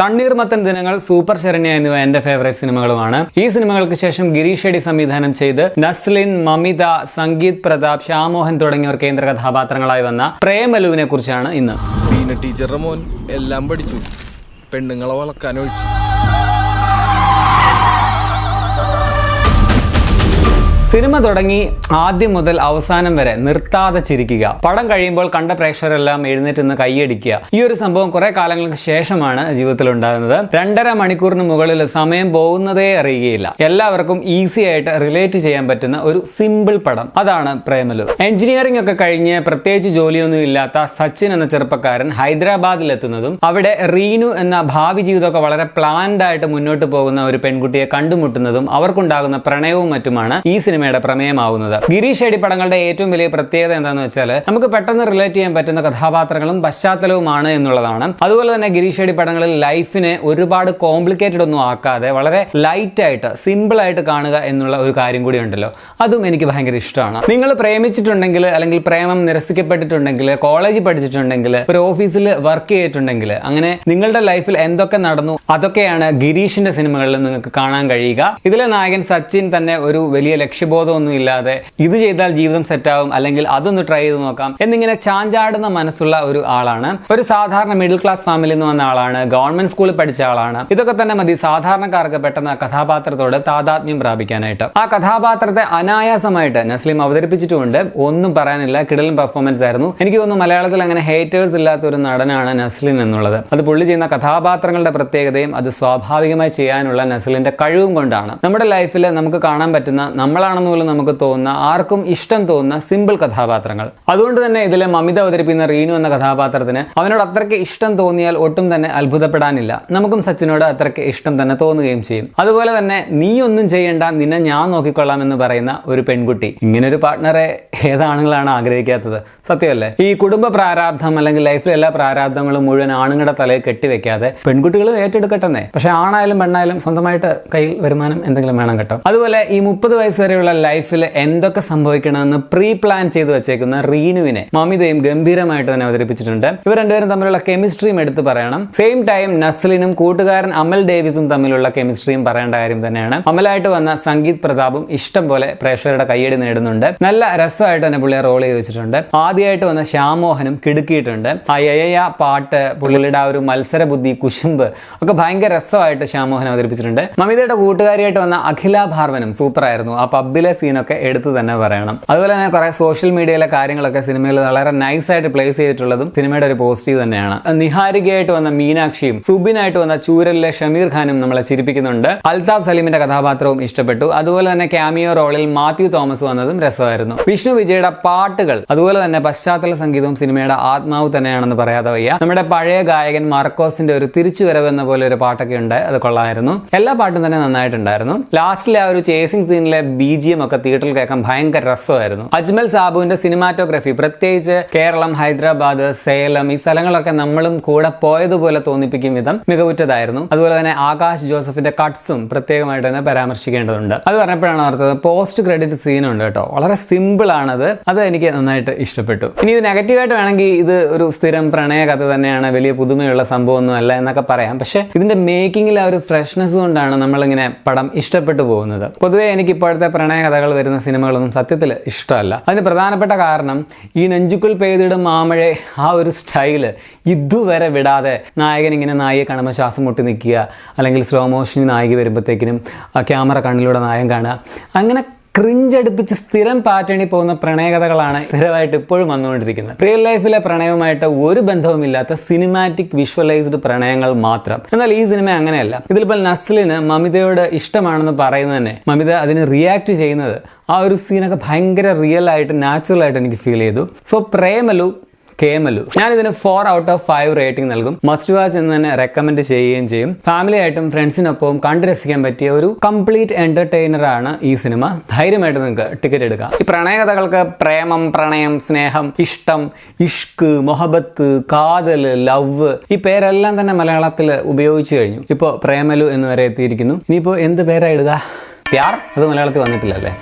തണ്ണീർമത്തൻ ദിനങ്ങൾ, സൂപ്പർ ശരണ്യ എന്നിവ എന്റെ ഫേവറേറ്റ് സിനിമകളുമാണ്. ഈ സിനിമകൾക്ക് ശേഷം ഗിരീഷ് ഷെഡി സംവിധാനം ചെയ്ത് നസ്ലിൻ, മമിത, സംഗീത് പ്രതാപ്, ശ്യാമോഹൻ തുടങ്ങിയവർ കേന്ദ്ര കഥാപാത്രങ്ങളായി വന്ന പ്രേമലുവിനെ കുറിച്ചാണ് ഇന്ന്. ടീച്ചറുടെ മോൻ എല്ലാം പഠിച്ചു, പെണ്ണുങ്ങളെ വളക്കാനൊഴിച്ചു. സിനിമ തുടങ്ങി ആദ്യം മുതൽ അവസാനം വരെ നിർത്താതെ ചിരിക്കുക, പടം കഴിയുമ്പോൾ കണ്ട പ്രേക്ഷകരെല്ലാം എഴുന്നേറ്റ് നിന്ന് കൈയടിക്കുക. ഈ ഒരു സംഭവം കുറെ കാലങ്ങൾക്ക് ശേഷമാണ് ജീവിതത്തിൽ ഉണ്ടാകുന്നത്. 2.5 മണിക്കൂറിന് മുകളിൽ സമയം പോകുന്നതേ അറിയുകയില്ല. എല്ലാവർക്കും ഈസി ആയിട്ട് റിലേറ്റ് ചെയ്യാൻ പറ്റുന്ന ഒരു സിമ്പിൾ പടം, അതാണ് പ്രേമലു. എഞ്ചിനീയറിംഗ് ഒക്കെ കഴിഞ്ഞ് പ്രത്യേകിച്ച് ജോലിയൊന്നും ഇല്ലാത്ത സച്ചിൻ എന്ന ചെറുപ്പക്കാരൻ ഹൈദരാബാദിൽ എത്തുന്നതും അവിടെ റീനു എന്ന ഭാവി ജീവിതമൊക്കെ വളരെ പ്ലാൻഡ് ആയിട്ട് മുന്നോട്ട് പോകുന്ന ഒരു പെൺകുട്ടിയെ കണ്ടുമുട്ടുന്നതും അവർക്കുണ്ടാകുന്ന പ്രണയവും മറ്റുമാണ് ഈ സിനിമയുടെ പ്രമേയമാവുന്നത്. ഗിരീഷ് ഷെഡി പടങ്ങളുടെ ഏറ്റവും വലിയ പ്രത്യേകത എന്താണെന്ന് വെച്ചാൽ നമുക്ക് പെട്ടെന്ന് റിലേറ്റ് ചെയ്യാൻ പറ്റുന്ന കഥാപാത്രങ്ങളും പശ്ചാത്തലവുമാണ് എന്നുള്ളതാണ്. അതുപോലെ തന്നെ ഗിരീഷ് ഷെഡി പടങ്ങളിൽ ലൈഫിനെ ഒരുപാട് കോംപ്ലിക്കേറ്റഡ് ഒന്നും ആക്കാതെ വളരെ ലൈറ്റ് ആയിട്ട് സിമ്പിൾ ആയിട്ട് കാണുക എന്നുള്ള ഒരു കാര്യം കൂടി ഉണ്ടല്ലോ, അതും എനിക്ക് ഭയങ്കര ഇഷ്ടമാണ്. നിങ്ങൾ പ്രേമിച്ചിട്ടുണ്ടെങ്കിൽ, അല്ലെങ്കിൽ പ്രേമം നിരസിക്കപ്പെട്ടിട്ടുണ്ടെങ്കിൽ, കോളേജിൽ പഠിച്ചിട്ടുണ്ടെങ്കിൽ, ഒരു ഓഫീസിൽ വർക്ക് ചെയ്തിട്ടുണ്ടെങ്കിൽ, അങ്ങനെ നിങ്ങളുടെ ലൈഫിൽ എന്തൊക്കെ നടന്നു അതൊക്കെയാണ് ഗിരീഷിന്റെ സിനിമകളിൽ നിങ്ങൾക്ക് കാണാൻ കഴിയുക. ഇതിലെ നായകൻ സച്ചിൻ തന്നെ ഒരു വലിയ ലക്ഷ്യബോധമൊന്നും ഇല്ലാതെ ഇത് ചെയ്താൽ ജീവിതം സെറ്റാവും, അല്ലെങ്കിൽ അതൊന്ന് ട്രൈ ചെയ്ത് നോക്കാം എന്നിങ്ങനെ ചാഞ്ചാടുന്ന മനസ്സുള്ള ഒരു ആളാണ്. ഒരു സാധാരണ മിഡിൽ ക്ലാസ് ഫാമിലിയിൽ നിന്ന് വന്ന ആളാണ്, ഗവൺമെന്റ് സ്കൂളിൽ പഠിച്ച ആളാണ്. ഇതൊക്കെ തന്നെ മതി സാധാരണക്കാർക്ക് പെട്ടെന്ന് കഥാപാത്രത്തോട് താതാത്മ്യം പ്രാപിക്കാനായിട്ട്. ആ കഥാപാത്രത്തെ അനായാസമായിട്ട് നസ്ലിം അവതരിപ്പിച്ചിട്ടുമുണ്ട്. ഒന്നും പറയാനില്ല, കിടലൻ പെർഫോമൻസ് ആയിരുന്നു. എനിക്ക് തോന്നുന്നു മലയാളത്തിൽ അങ്ങനെ ഹേറ്റേഴ്സ് ഇല്ലാത്ത ഒരു നടനാണ് നസ്ലിൻ എന്നുള്ളത്. അത് പുള്ളി ചെയ്യുന്ന കഥാപാത്രങ്ങളുടെ പ്രത്യേകതയും അത് സ്വാഭാവികമായി ചെയ്യാനുള്ള നസ്ലിന്റെ കഴിവും കൊണ്ടാണ്. നമ്മുടെ ലൈഫിൽ നമുക്ക് കാണാൻ പറ്റുന്ന, നമ്മളാണെന്ന് പോലും നമുക്ക് തോന്നുന്ന, ആർക്കും ഇഷ്ടം തോന്നുന്ന സിമ്പിൾ കഥാപാത്രങ്ങൾ. അതുകൊണ്ട് തന്നെ ഇതിലെ മമിത അവതരിപ്പിക്കുന്ന റീനു എന്ന കഥാപാത്രത്തിന് അവനോട് അത്രയ്ക്ക് ഇഷ്ടം തോന്നിയാൽ ഒട്ടും തന്നെ അത്ഭുതപ്പെടാനില്ല. നമുക്കും സച്ചിനോട് അത്രയ്ക്ക് ഇഷ്ടം തന്നെ തോന്നുകയും ചെയ്യും. അതുപോലെ തന്നെ നീ ഒന്നും ചെയ്യേണ്ട, നിന്നെ ഞാൻ നോക്കിക്കൊള്ളാം എന്ന് പറയുന്ന ഒരു പെൺകുട്ടി. ഇങ്ങനൊരു പാർട്ട്ണറെ ഏതാണുങ്ങളാണ് ആഗ്രഹിക്കാത്തത്? സത്യമല്ലേ? ഈ കുടുംബ പ്രാരാബ്ധം അല്ലെങ്കിൽ ലൈഫിലെ എല്ലാ പ്രാരാബ്ധങ്ങളും മുഴുവൻ ആണുങ്ങളുടെ തലയിൽ കെട്ടിവെക്കാതെ പെൺകുട്ടികൾ ഏറ്റെടുക്കട്ടെ. പക്ഷെ ആണായാലും പെണ്ണായാലും സ്വന്തമായിട്ട് കയ്യിൽ വരുമാനം എന്തെങ്കിലും വേണം കേട്ടോ. അതുപോലെ ഈ 30 വയസ്സ് വരെയുള്ള ലൈഫിൽ എന്തൊക്കെ സംഭവിക്കണമെന്ന് പ്രീ പ്ലാൻ ചെയ്ത് വെച്ചേക്കുന്ന റീനുവിനെ മമിതയും ഗംഭീരമായിട്ട് തന്നെ അവതരിപ്പിച്ചിട്ടുണ്ട്. ഇവർ രണ്ടുപേരും തമ്മിലുള്ള കെമിസ്ട്രിയും എടുത്ത് പറയണം. സെയിം ടൈം നസ്ലിനും കൂട്ടുകാരൻ അമൽ ഡേവിസും തമ്മിലുള്ള കെമിസ്ട്രിയും പറയേണ്ട കാര്യം തന്നെയാണ്. അമലായിട്ട് വന്ന സംഗീത് പ്രതാപും ഇഷ്ടം പോലെ പ്രേക്ഷകരുടെ കയ്യടി നേടുന്നുണ്ട്. നല്ല രസമായിട്ട് തന്നെ പുള്ളിയെ റോൾ ചെയ്ത് വെച്ചിട്ടുണ്ട്. ആദ്യമായിട്ട് വന്ന ശ്യാമോഹനും കിടുക്കിയിട്ടുണ്ട്. ആ യയ പാട്ട്, പുള്ളിയുടെ ആ ഒരു മത്സര ബുദ്ധി, കുശുമ്പ് ഒക്കെ ഭയങ്കര രസമായിട്ട് ശ്യാമോഹൻ അവതരിപ്പിച്ചിട്ടുണ്ട്. മമിതയുടെ കൂട്ടുകാരിയായിട്ട് വന്ന അഖില ഭാർവനും സൂപ്പർ ആയിരുന്നു. ആ പബ്ബിലെ സീനൊക്കെ എടുത്ത് തന്നെ പറയണം. അതുപോലെ തന്നെ കുറെ സോഷ്യൽ മീഡിയയിലെ കാര്യങ്ങളൊക്കെ സിനിമയിൽ വളരെ നൈസായിട്ട് പ്ലേസ് ചെയ്തിട്ടുള്ളതും സിനിമയുടെ ഒരു പോസിറ്റീവ് തന്നെയാണ്. നിഹാരികയായിട്ട് വന്ന മീനാക്ഷിയും സുബിനായിട്ട് വന്ന ചൂരലിലെ ഷമീർ ഖാനും നമ്മളെ ചിരിപ്പിക്കുന്നുണ്ട്. അൽതാഫ് സലീമിന്റെ കഥാപാത്രവും ഇഷ്ടപ്പെട്ടു. അതുപോലെ തന്നെ ക്യാമിയോ റോളിൽ മാത്യു തോമസ് വന്നതും രസമായിരുന്നു. വിഷ്ണു വിജയുടെ പാട്ടുകൾ, അതുപോലെ തന്നെ പശ്ചാത്തല സംഗീതവും സിനിമയുടെ ആത്മാവ് തന്നെയാണെന്ന് പറയാതെ വയ്യ. നമ്മുടെ പഴയ ഗായകൻ മാർക്കോസിന്റെ ഒരു തിരിച്ചുവരവ് എന്ന പോലെ ഒരു പാട്ടൊക്കെ ഉണ്ട്, അത് കൊള്ളായിരുന്നു. എല്ലാ പാട്ടും തന്നെ നന്നായിട്ടുണ്ടായിരുന്നു. ലാസ്റ്റിലെ ആ ഒരു ചേസിംഗ് സീനിലെ BGM ഒക്കെ തിയേറ്ററിൽ കേൾക്കാൻ ഭയങ്കര രസമായിരുന്നു. അജ്മൽ സാബുവിന്റെ സിനിമാറ്റോഗ്രഫി, പ്രത്യേകിച്ച് കേരളം, ഹൈദരാബാദ്, സേലം, ഈ സ്ഥലങ്ങളൊക്കെ നമ്മളും കൂടെ പോയതുപോലെ തോന്നിപ്പിക്കും വിധം മികവുറ്റതായിരുന്നു. അതുപോലെ തന്നെ ആകാശ് ജോസഫിന്റെ കട്ട്സും പ്രത്യേകമായിട്ട് തന്നെ പരാമർശിക്കേണ്ടതുണ്ട്. അത് പറഞ്ഞപ്പോഴാണ് ഓർത്തത്, പോസ്റ്റ് ക്രെഡിറ്റ് സീനുണ്ട് കേട്ടോ. വളരെ സിമ്പിൾ ആണത്, അത് എനിക്ക് നന്നായിട്ട് ഇഷ്ടപ്പെട്ടു. ഇനി ഇത് നെഗറ്റീവായിട്ട് വേണമെങ്കിൽ ഇത് ഒരു സ്ഥിരം പ്രണയ കഥ തന്നെയാണ്, വലിയ പുതുമയുള്ള സംഭവമൊന്നും അല്ല എന്നൊക്കെ പറയാം. പക്ഷെ ഇതിന്റെ മേക്കിങ്ങിൽ ആ ഒരു ഫ്രഷ്നെസ് കൊണ്ടാണ് നമ്മളിങ്ങനെ പടം ഇഷ്ടപ്പെട്ടു പോകുന്നത്. പൊതുവെ എനിക്ക് ഇപ്പോഴത്തെ പ്രണയ കഥകൾ വരുന്ന സിനിമകളൊന്നും സത്യത്തിൽ ഇഷ്ടമല്ല. അതിന് പ്രധാനപ്പെട്ട കാരണം ഈ നെഞ്ചുക്കുൾ പെയ്തിടും മാമഴെ ആ ഒരു സ്റ്റൈല് ഇതുവരെ വിടാതെ നായകൻ ഇങ്ങനെ നായികയെ കാണുമ്പോൾ ശ്വാസം മുട്ടി നിൽക്കുക, അല്ലെങ്കിൽ സ്ലോ മോഷനിൽ നായിക വരുമ്പോഴത്തേക്കിനും ക്യാമറ കണ്ണിലൂടെ നായകൻ കാണുക, അങ്ങനെ ക്രിഞ്ചടുപ്പിച്ച് സ്ഥിരം പാറ്റേണിൽ പോകുന്ന പ്രണയകഥകളാണ് സ്ഥിരമായിട്ട് ഇപ്പോഴും വന്നുകൊണ്ടിരിക്കുന്നത്. റിയൽ ലൈഫിലെ പ്രണയവുമായിട്ട് ഒരു ബന്ധവുമില്ലാത്ത സിനിമാറ്റിക് വിഷ്വലൈസ്ഡ് പ്രണയങ്ങൾ മാത്രം. എന്നാൽ ഈ സിനിമ അങ്ങനെയല്ല. ഇതിലിപ്പോൾ നസ്ലിന് മമിതയോട് ഇഷ്ടമാണെന്ന് പറയുന്നത് തന്നെ മമിത അതിന് റിയാക്ട് ചെയ്യുന്നത്, ആ ഒരു സീനൊക്കെ ഭയങ്കര റിയൽ ആയിട്ട്, നാച്ചുറൽ ആയിട്ട് എനിക്ക് ഫീൽ ചെയ്തു. സോ പ്രേമലു, കേമലു, ഞാനിതിന് 4 out of 5 റേറ്റിംഗ് നൽകും. മസ്റ്റ് വാച്ച് എന്ന് തന്നെ റെക്കമെൻഡ് ചെയ്യുകയും ചെയ്യും. ഫാമിലി ആയിട്ടും ഫ്രണ്ട്സിനൊപ്പം കണ്ടു രസിക്കാൻ പറ്റിയ ഒരു കംപ്ലീറ്റ് എന്റർടൈനർ ആണ് ഈ സിനിമ. ധൈര്യമായിട്ട് നിങ്ങൾക്ക് ടിക്കറ്റ് എടുക്കാം. ഈ പ്രണയകഥകൾക്ക് പ്രേമം, പ്രണയം, സ്നേഹം, ഇഷ്ടം, ഇഷ്ക്, മൊഹബത്ത്, കാതല്, ലവ്, ഈ പേരെല്ലാം തന്നെ മലയാളത്തിൽ ഉപയോഗിച്ചു കഴിഞ്ഞു. ഇപ്പോൾ പ്രേമലു എന്ന് വരെ എത്തിയിരിക്കുന്നു. ഇനിയിപ്പോൾ എന്ത് പേരാ ഇടുക? പ്യാർ, അത് മലയാളത്തിൽ വന്നിട്ടില്ലല്ലേ.